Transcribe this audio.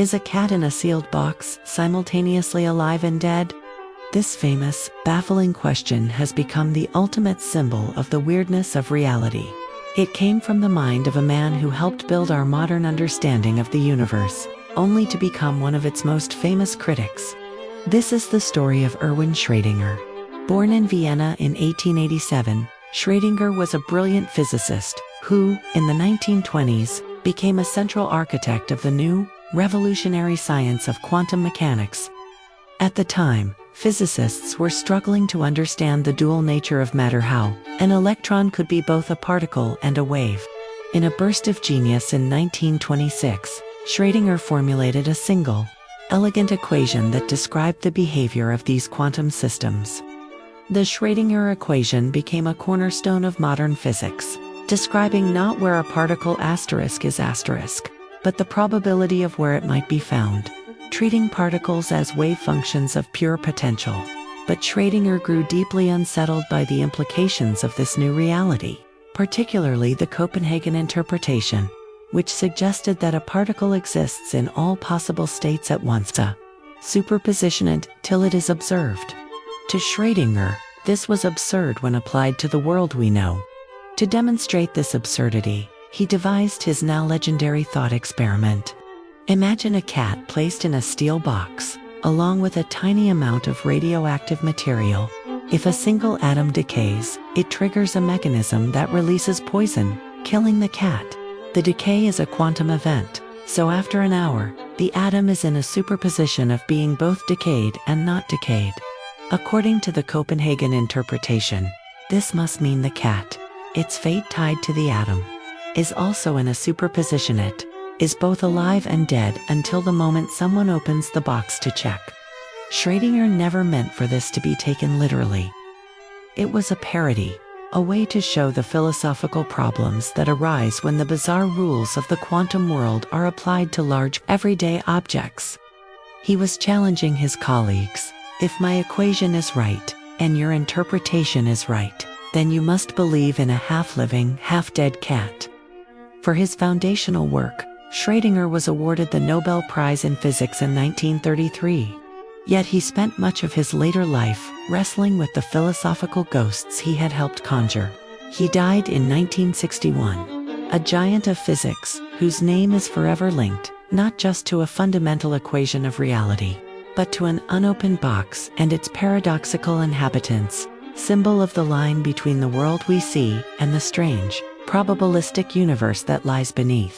Is a cat in a sealed box simultaneously alive and dead? This famous, baffling question has become the ultimate symbol of the weirdness of reality. It came from the mind of a man who helped build our modern understanding of the universe, only to become one of its most famous critics. This is the story of Erwin Schrödinger. Born in Vienna in 1887, Schrödinger was a brilliant physicist who, in the 1920s, became a central architect of the new, revolutionary science of quantum mechanics. At the time, physicists were struggling to understand the dual nature of matter, how an electron could be both a particle and a wave. In a burst of genius in 1926, Schrödinger formulated a single, elegant equation that described the behavior of these quantum systems. The Schrödinger equation became a cornerstone of modern physics, describing not where a particle is, but the probability of where it might be found, treating particles as wave functions of pure potential. But Schrödinger grew deeply unsettled by the implications of this new reality, particularly the Copenhagen interpretation, which suggested that a particle exists in all possible states at once, a superposition until it is observed. To Schrödinger, this was absurd when applied to the world we know. To demonstrate this absurdity, he devised his now legendary thought experiment. Imagine a cat placed in a steel box, along with a tiny amount of radioactive material. If a single atom decays, it triggers a mechanism that releases poison, killing the cat. The decay is a quantum event, so after an hour, the atom is in a superposition of being both decayed and not decayed. According to the Copenhagen interpretation, this must mean the cat, its fate tied to the atom, is also in a superposition. It is both alive and dead until the moment someone opens the box to check. Schrödinger never meant for this to be taken literally. It was a parody, a way to show the philosophical problems that arise when the bizarre rules of the quantum world are applied to large, everyday objects. He was challenging his colleagues. If my equation is right, and your interpretation is right, then you must believe in a half-living, half-dead cat. For his foundational work, Schrödinger was awarded the Nobel Prize in Physics in 1933. Yet he spent much of his later life wrestling with the philosophical ghosts he had helped conjure. He died in 1961, a giant of physics whose name is forever linked, not just to a fundamental equation of reality, but to an unopened box and its paradoxical inhabitants, symbol of the line between the world we see and the strange, probabilistic universe that lies beneath.